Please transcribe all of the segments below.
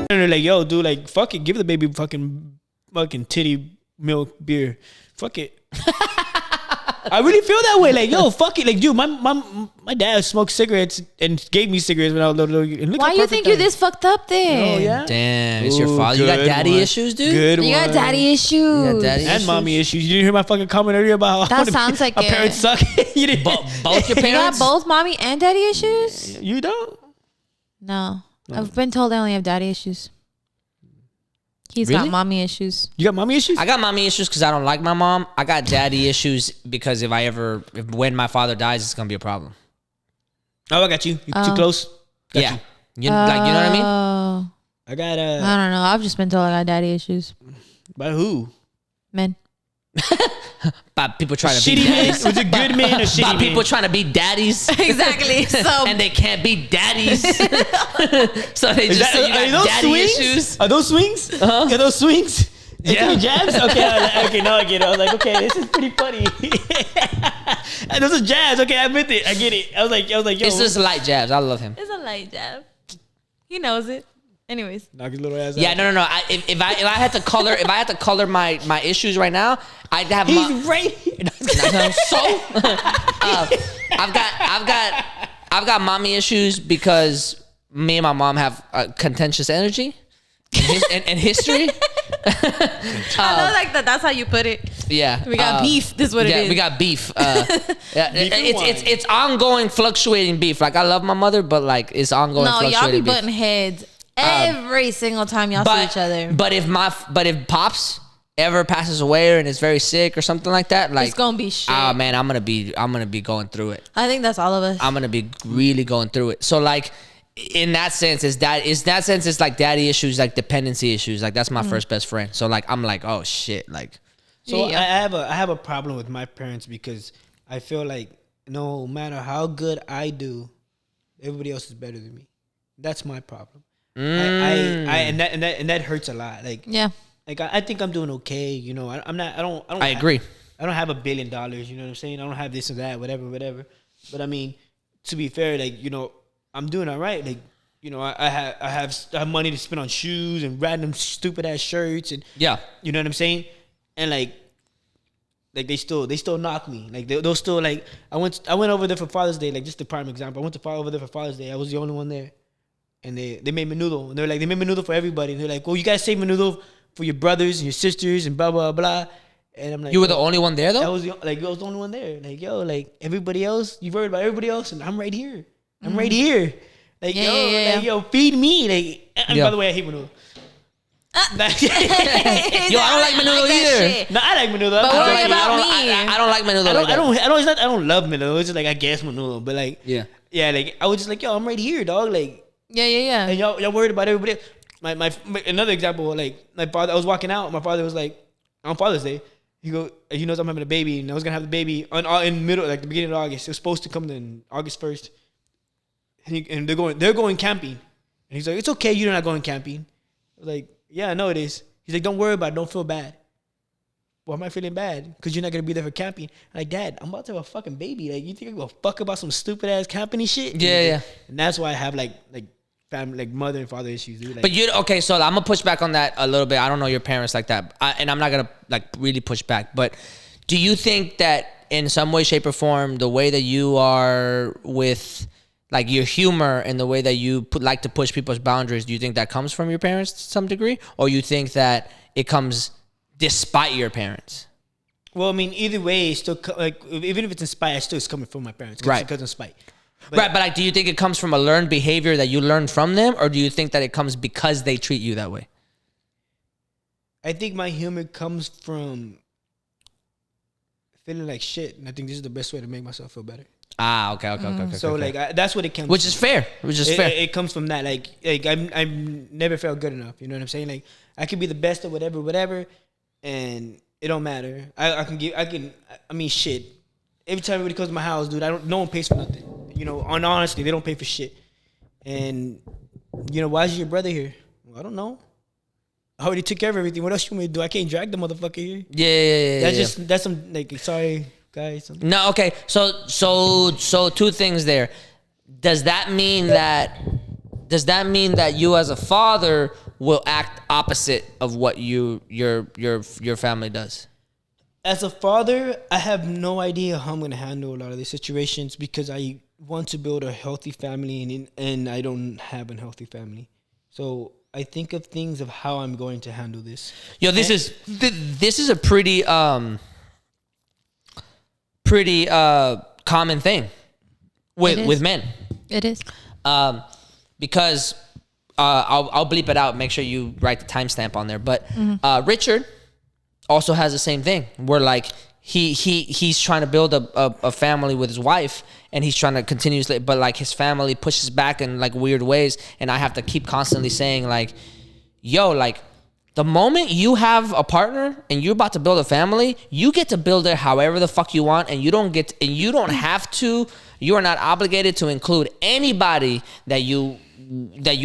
they're like, yo, dude, like, fuck it, give the baby fucking titty milk beer, fuck it. I really feel that way. Like, yo, fuck it. Like, dude, my dad smoked cigarettes and gave me cigarettes when I was little. Why you think you're this fucked up then? Oh, yeah? Damn, it's your father. You got daddy issues, dude? Good You got daddy issues. And mommy issues. You didn't hear my fucking comment earlier about how that sounds like our parents suck? You didn't. Both your parents? You got both mommy and daddy issues? You don't? No. I've been told I only have daddy issues. He's Really? got mommy issues. You got mommy issues? I got mommy issues because I don't like my mom. I got daddy issues because when my father dies, it's gonna be a problem. Oh, I got you. You too close? Got Yeah. you. You know what I mean? I got I don't know. I've just been told I got daddy issues. By who? Men. By people trying to be Shitty man? daddies. Was it good man or shitty By man? people trying to be daddies. Exactly. So And they can't be daddies. So they just say you are got those daddy swings? issues. Are those swings? Are those swings? Yeah. Jabs? Okay, now I get it. I was like, okay, this is pretty funny. And those are jabs. Okay, I admit it. I get it. I was like, yo. It's just light jabs. I love him. it's a light jab. He knows it. Anyways. Knock his little ass Yeah, out. no. If I had to color my issues right now, I'd have He's right here. so I've got mommy issues because me and my mom have contentious energy and history. I know like that. That's how you put it. Yeah, We got beef. This is what it is. we got beef. It's ongoing, fluctuating beef. Like I love my mother, but like it's ongoing. No, y'all be fluctuating beef. butting heads every single time y'all see each other. But if Pops ever passes away and is very sick or something like that, like It's gonna be shit. Oh man, I'm gonna be going through it. I think that's all of us. I'm gonna be really going through it. So like in that sense, it's like daddy issues, like dependency issues. Like that's my first best friend. So like I'm like, oh shit, like. So Yeah. I have a problem with my parents because I feel like no matter how good I do, everybody else is better than me. That's my problem. And that hurts a lot. Like yeah. Like I think I'm doing okay. You know, I don't. I agree. I don't have $1 billion. You know what I'm saying? I don't have this or that, whatever. But I mean, to be fair, like you know, I'm doing all right. Like you know, I have money to spend on shoes and random stupid ass shirts and Yeah. you know what I'm saying? And like they still knock me. Like they'll still like I went over there for Father's Day. Like just a prime example. I went over there for Father's Day. I was the only one there, and they made menudo. And they're like they made menudo for everybody. And they're like, well, you guys save menudo for your brothers and your sisters and blah blah blah. And I'm like, You were the only one there though? I was the only one there. Like yo, like everybody else, you worried about everybody else, and I'm right here. I'm right here. Like Yeah. like yo, feed me. Like and by the way, I hate menudo. Yo, I don't like menudo that either. shit. No, I like menudo. But I'm worry joking. about me. I don't like menudo. I don't love menudo. It's just like I guess menudo, but like Yeah. like I was just like yo, I'm right here, dog. Like Yeah. and y'all worried about everybody. My another example, like my father, I was walking out. My father was like on Father's Day. He knows I'm having a baby, and I was gonna have the baby in middle, like the beginning of August. It was supposed to come in August 1st, and they're going camping, and he's like, it's okay, you're not going camping. I was like, yeah, I know it is. He's like, don't worry about it, don't feel bad. Why am I feeling bad? Because you're not gonna be there for camping. I'm like, Dad, I'm about to have a fucking baby. Like, you think I give a fuck about some stupid ass camping and shit? Yeah. And that's why I have like family, like mother and father issues, dude. Like, But okay, so I'm gonna push back on that a little bit. I don't know your parents like that, and I'm not gonna like really push back. But do you think that in some way, shape, or form, the way that you are with like your humor and the way that you like to push people's boundaries, do you think that comes from your parents to some degree, or you think that it comes despite your parents? well, I mean, either way, it's still like even if it's in spite, it's still coming from my parents, Right. Because of spite. Right, but like, do you think it comes from a learned behavior that you learned from them, or do you think that it comes because they treat you that way? I think my humor comes from feeling like shit, and I think this is the best way to make myself feel better. Ah, okay. So okay. like that's what it comes. Which from. is fair. It comes from that. Like I've never felt good enough. You know what I'm saying? Like I could be the best at whatever, and it don't matter. I mean, shit. Every time everybody comes to my house, dude, no one pays for nothing. You know, honestly, they don't pay for shit. And you know, why is your brother here? Well, I don't know. I already took care of everything. What else you want me to do? I can't drag the motherfucker here. Yeah. That's some like sorry guys. No, okay. So two things there. Does that mean that does that mean that you as a father will act opposite of what your family does? As a father, I have no idea how I'm gonna handle a lot of these situations because I want to build a healthy family and I don't have a healthy family. So I think of things of how I'm going to handle this. Yo, this is a pretty common thing with men. It is. Because I'll bleep it out. Make sure you write the timestamp on there. But Richard also has the same thing. Where like he's trying to build a family with his wife, and he's trying to continuously, but like his family pushes back in like weird ways, and I have to keep constantly saying like, yo, like the moment you have a partner and you're about to build a family, you get to build it however the fuck you want, and you don't have to. You are not obligated to include anybody that you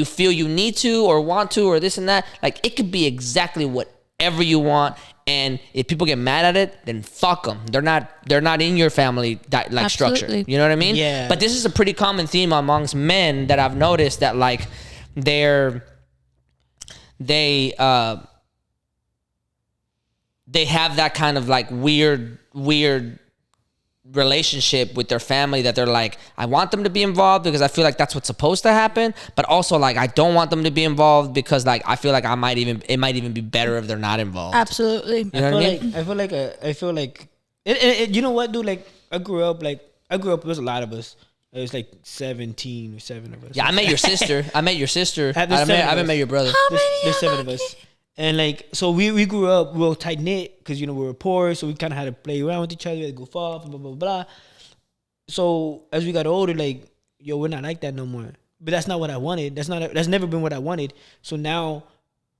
feel you need to or want to or this and that. Like it could be exactly whatever you want. And if people get mad at it, then fuck them. They're not in your family structure. You know what I mean? Yeah. But this is a pretty common theme amongst men that I've noticed that like they have that kind of like weird relationship with their family that they're like, I want them to be involved because I feel like that's what's supposed to happen, but also like I don't want them to be involved because like I feel like it might even be better if they're not involved. Absolutely. You know what I mean? I feel like you know what, dude? Like I grew up. There's a lot of us. It was like 17 or 7 of us. Yeah, I met your sister. I haven't met your brother. There's 7 of us. And like, so we grew up real tight knit because we were poor, so we kind of had to play around with each other, we had to goof off, and blah blah blah. So as we got older, like, yo, we're not like that no more. But that's not what I wanted. That's never been what I wanted. So now,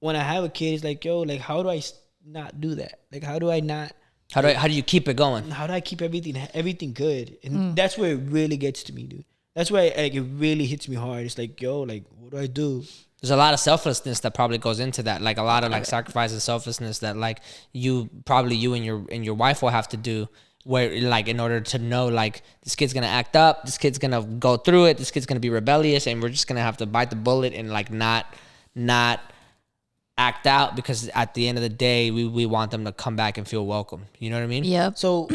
when I have a kid, it's like, yo, like, how do I not do that? Like, how do I not? How do you keep it going? How do I keep everything good? And that's where it really gets to me, dude. That's where like it really hits me hard. It's like, yo, like, what do I do? There's a lot of selflessness that probably goes into that, like a lot of like sacrifice and selflessness that like you and your wife will have to do, where like in order to know like this kid's gonna act up, this kid's gonna go through it, this kid's gonna be rebellious, and we're just gonna have to bite the bullet and like not act out, because at the end of the day we want them to come back and feel welcome. You know what I mean? Yep. So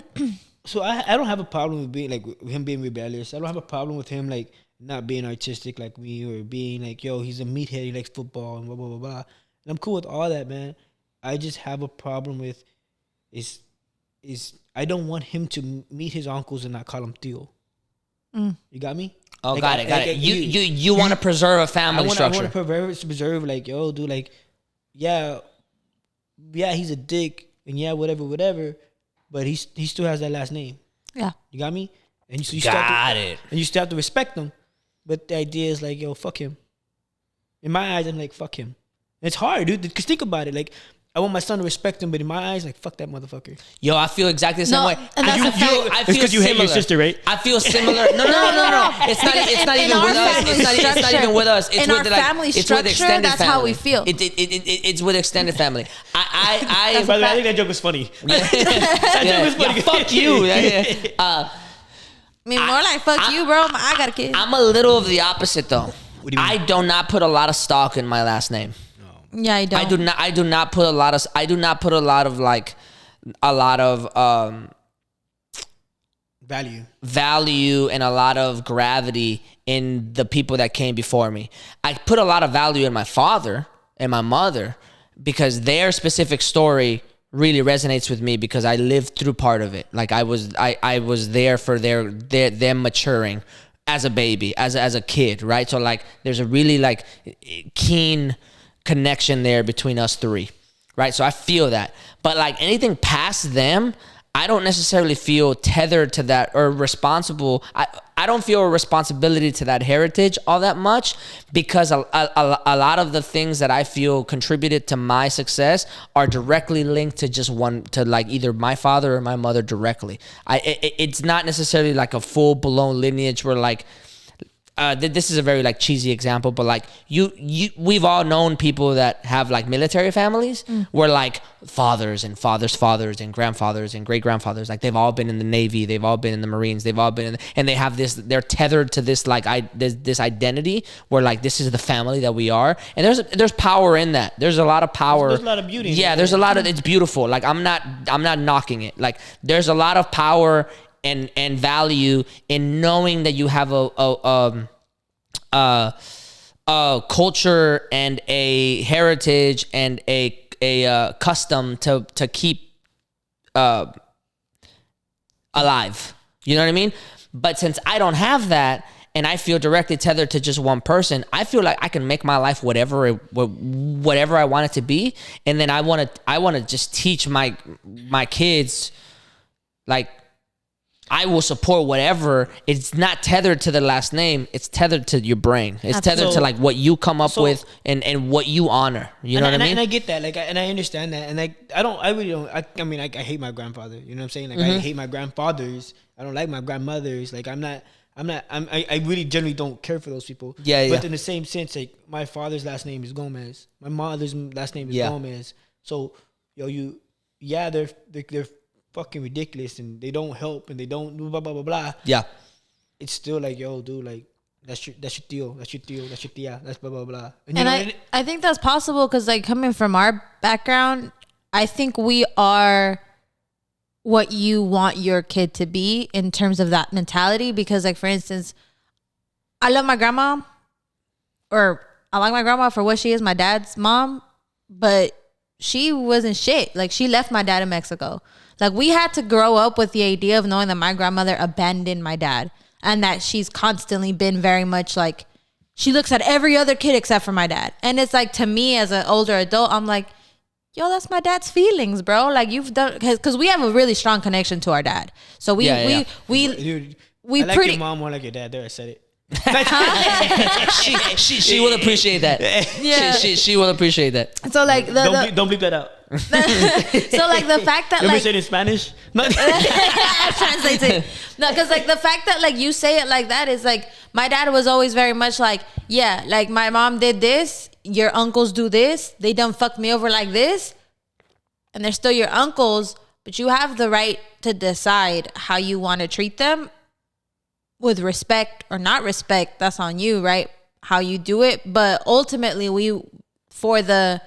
I don't have a problem with being like with him being rebellious. I don't have a problem with him like not being artistic like me, or being like, yo, he's a meathead, he likes football and blah, blah, blah, blah. And I'm cool with all that, man. I just have a problem with is I don't want him to meet his uncles and not call him Theo. You got me? Oh, like, got it. You want to preserve a family structure. I want to preserve like, yo, dude, like, yeah, he's a dick, and yeah, whatever, but he still has that last name. Yeah. You got me? And you And you still have to respect him. But the idea is like, yo, fuck him. In my eyes, I'm like, fuck him. And it's hard, dude, because think about it. Like, I want my son to respect him, but in my eyes, like, fuck that motherfucker. Yo, I feel exactly the same way. And that's I feel because you hate your sister, right? I feel similar. No. It's not even with us. It's not even with us. It's in with our like, family it's structure, with extended that's family. how we feel. It's with extended family. By the way, I think that joke was funny. That joke was funny. Yeah, fuck you. I mean, more like fuck you, bro. I got a kid. I'm a little of the opposite though. What do you mean? I do not put a lot of stock in my last name. Yeah, I don't. I do not put a lot of value and a lot of gravity in the people that came before me. I put a lot of value in my father and my mother because their specific story really resonates with me, because I lived through part of it. Like I was there for them maturing as a baby, as a kid, right? So like there's a really like keen connection there between us three, right? So I feel that. But like anything past them, I don't necessarily feel tethered to that or responsible. I don't feel a responsibility to that heritage all that much, because a lot of the things that I feel contributed to my success are directly linked to just like either my father or my mother directly. It's not necessarily like a full blown lineage where like this is a very like cheesy example, but like we've all known people that have like military families where like fathers and fathers and grandfathers and great grandfathers, like they've all been in the Navy, they've all been in the Marines, they've all been in, and they have this, they're tethered to this like this identity where like this is the family that we are, and there's power in that. There's a lot of power. There's a lot of beauty. Yeah, there's a lot of, it's beautiful. Like I'm not knocking it. Like there's a lot of power and value in knowing that you have a culture and a heritage and a custom to keep alive. You know what I mean? But since I don't have that, and I feel directly tethered to just one person, I feel like I can make my life whatever I want it to be, and then I want to just teach my kids, like, I will support whatever. It's not tethered to the last name. It's tethered to your brain. It's tethered to like what you come up with and what you honor. You know what I mean? And I get that. Like, and I understand that. And like, I really don't. I mean, like, I hate my grandfather. You know what I'm saying? Like, I hate my grandfathers. I don't like my grandmothers. Like, I really generally don't care for those people. Yeah. But in the same sense, like, my father's last name is Gomez. My mother's last name is Gomez. So, they're fucking ridiculous and they don't help and they don't blah blah blah blah. Yeah. It's still like, yo, dude, like that's your tío, that's your tía, that's blah blah blah. And I think that's possible because like coming from our background, I think we are what you want your kid to be in terms of that mentality. Because like for instance, I love my grandma, or I like my grandma for what she is, my dad's mom, but she wasn't shit. Like she left my dad in Mexico. Like we had to grow up with the idea of knowing that my grandmother abandoned my dad and that she's constantly been very much like, she looks at every other kid except for my dad. And it's like, to me as an older adult, I'm like, yo, that's my dad's feelings, bro. Like you've done, because we have a really strong connection to our dad. So we Dude, I like pretty, your mom more like your dad. There, I said it. she will appreciate that. Yeah. She will appreciate that. So like don't bleep that out. So like the fact that Let me like say it in Spanish. translates it. No, because like the fact that like you say it like that is like, my dad was always very much like, yeah, like my mom did this, your uncles do this, they done fucked me over like this, and they're still your uncles, but you have the right to decide how you want to treat them with respect or not respect. That's on you, right? How you do it. But ultimately for the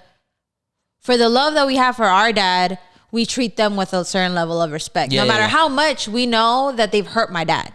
love that we have for our dad, we treat them with a certain level of respect. No matter how much we know that they've hurt my dad.